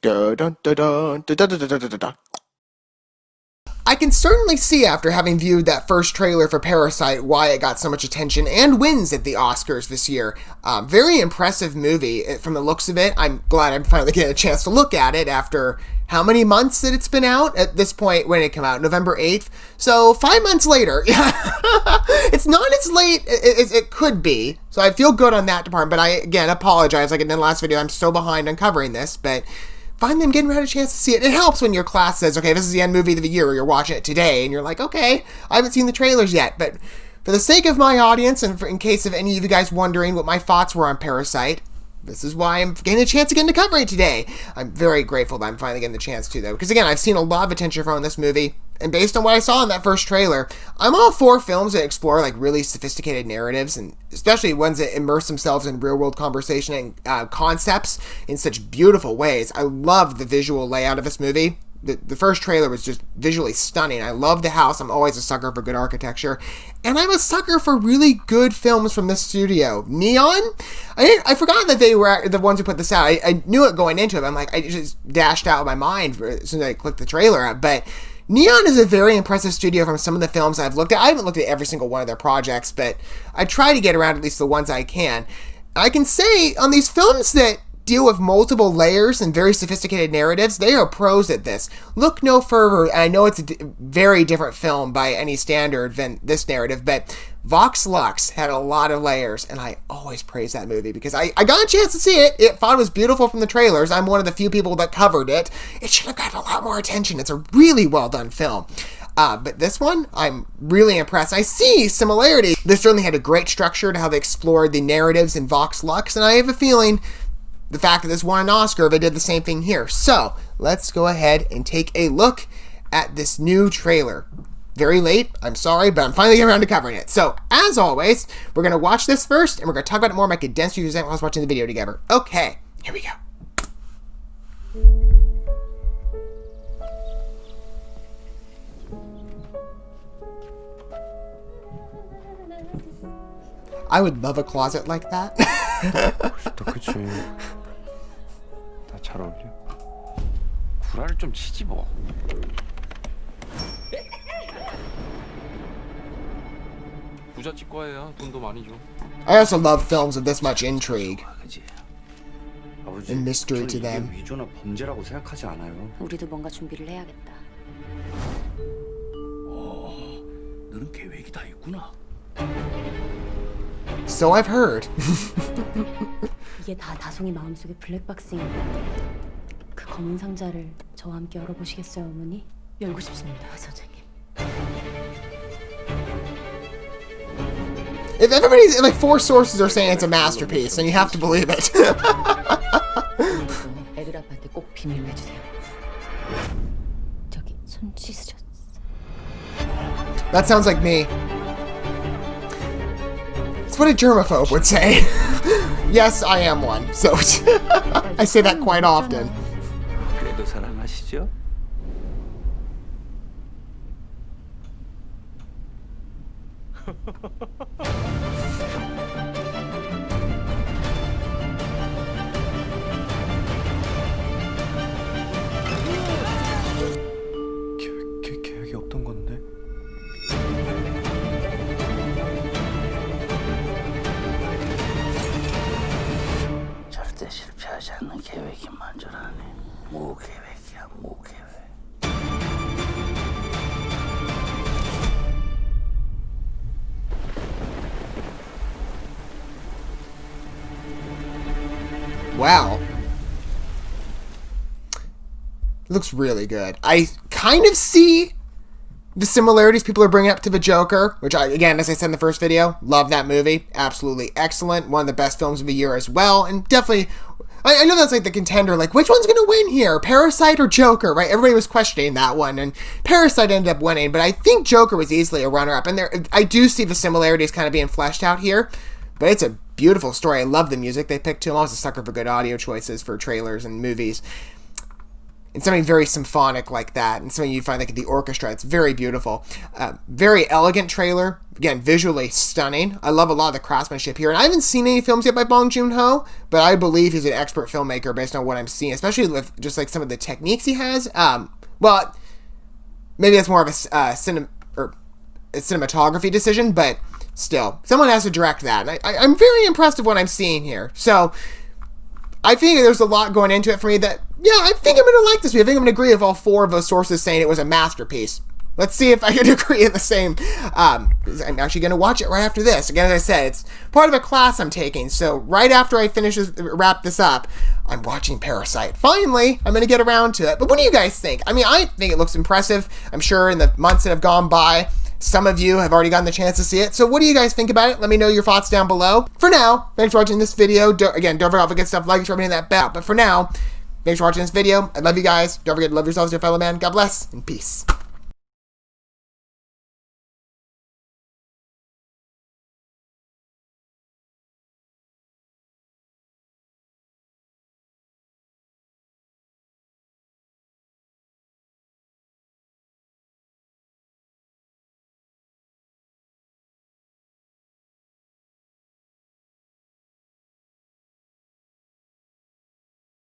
Dun, dun, dun, dun, dun, dun, dun, dun, dun, dun. I can certainly see after having viewed that first trailer for Parasite why it got so much attention and wins at the Oscars this year. Very impressive movie from the looks of it. I'm glad I'm finally getting a chance to look at it after how many months that it's been out? At this point, when it came out, November 8th. So 5 months later. It's not as late as it could be. So I feel good on that department. But I, again, apologize. Like in the last video, I'm so behind on covering this. But finally, I'm getting a chance to see it. It helps when your class says, okay, this is the end movie of the year, or you're watching it today, and you're like, okay, I haven't seen the trailers yet. But for the sake of my audience, and in case of any of you guys wondering what my thoughts were on Parasite, this is why I'm getting a chance again to cover it today. I'm very grateful that I'm finally getting the chance to, though, because again, I've seen a lot of attention from this movie, and based on what I saw in that first trailer, I'm all for films that explore like really sophisticated narratives, and especially ones that immerse themselves in real-world conversation and concepts in such beautiful ways. I love the visual layout of this movie. The first trailer was just visually stunning. I love the house. I'm always a sucker for good architecture. And I'm a sucker for really good films from this studio. Neon? I forgot that they were the ones who put this out. I knew it going into it. I'm like, I just dashed out of my mind as soon as I clicked the trailer out. But Neon is a very impressive studio from some of the films I've looked at. I haven't looked at every single one of their projects, but I try to get around at least the ones I can. I can say on these films that deal with multiple layers and very sophisticated narratives, they are pros at this. Look no further, and I know it's a very different film by any standard than this narrative, but Vox Lux had a lot of layers, and I always praise that movie because I got a chance to see it. I thought it was beautiful from the trailers. I'm one of the few people that covered it. It should have gotten a lot more attention. It's a really well done film. But this one, I'm really impressed. I see similarities. This certainly had a great structure to how they explored the narratives in Vox Lux, and I have a feeling the fact that this won an Oscar, they did the same thing here. So, let's go ahead and take a look at this new trailer. Very late, I'm sorry, but I'm finally getting around to covering it. So, as always, we're going to watch this first, and we're going to talk about it more in my condensed reviews while I was watching the video together. Okay, here we go. I would love a closet like that. 그치. 다 잘 어울려. 구라를 좀 치지 뭐. 부잣집과예요. 돈도 많이 줘. I also love films with this much intrigue 그치. and mystery to them. 위조나 범죄라고 생각하지 않아요. 우리도 뭔가 준비를 해야겠다. 너는 계획이 다 있구나. So I've heard. 이게 다 다송이 마음속의 블랙박스인 것 같아요. 그 검은 상자를 저와 함께 열어보시겠어요, 어머니? 열고 싶습니다, 선생님. If everybody's like 4 sources are saying it's a masterpiece, then you have to believe it. 애들 아빠한테 꼭 비밀로 해주세요. 저기 손 씻으셨어. That sounds like me. It's what a germaphobe would say. Yes, I am one. So I say that quite often. 그래도 사랑하시죠? 계획이 없던 건데. 절대 실패하지 않는 계획이 만전하네. 무계획이야, 무계획. Wow. It looks really good. I kind of see the similarities people are bringing up to the Joker, which again, as I said in the first video, love that movie. Absolutely excellent. One of the best films of the year as well. And definitely, I know that's like the contender, like which one's going to win here? Parasite or Joker, right? Everybody was questioning that one, and Parasite ended up winning, but I think Joker was easily a runner-up. And I do see the similarities kind of being fleshed out here, but it's a beautiful story. I love the music they picked too. I'm always a sucker for good audio choices for trailers and movies. and something very symphonic like that, and something you find like the orchestra. It's very beautiful. Very elegant trailer. Again, visually stunning. I love a lot of the craftsmanship here. And I haven't seen any films yet by Bong Joon Ho, but I believe he's an expert filmmaker based on what I'm seeing, especially with just like some of the techniques he has. Well, maybe that's more of a cinematography decision, but still, someone has to direct that. And I'm very impressed with what I'm seeing here. So I think there's a lot going into it for me that, yeah, I think I'm going to like this movie. I think I'm going to agree with all 4 of those sources saying it was a masterpiece. Let's see if I can agree in the same. I'm actually going to watch it right after this. Again, as I said, it's part of a class I'm taking. So right after I wrap this up, I'm watching Parasite. Finally, I'm going to get around to it. But what do you guys think? I mean, I think it looks impressive. I'm sure in the months that have gone by, some of you have already gotten the chance to see it. So what do you guys think about it? Let me know your thoughts down below. For now, thanks for watching this video. Don't forget all the good stuff, like, subscribe, and that bell. But for now, thanks for watching this video. I love you guys. Don't forget to love yourselves, your fellow man. God bless, and peace.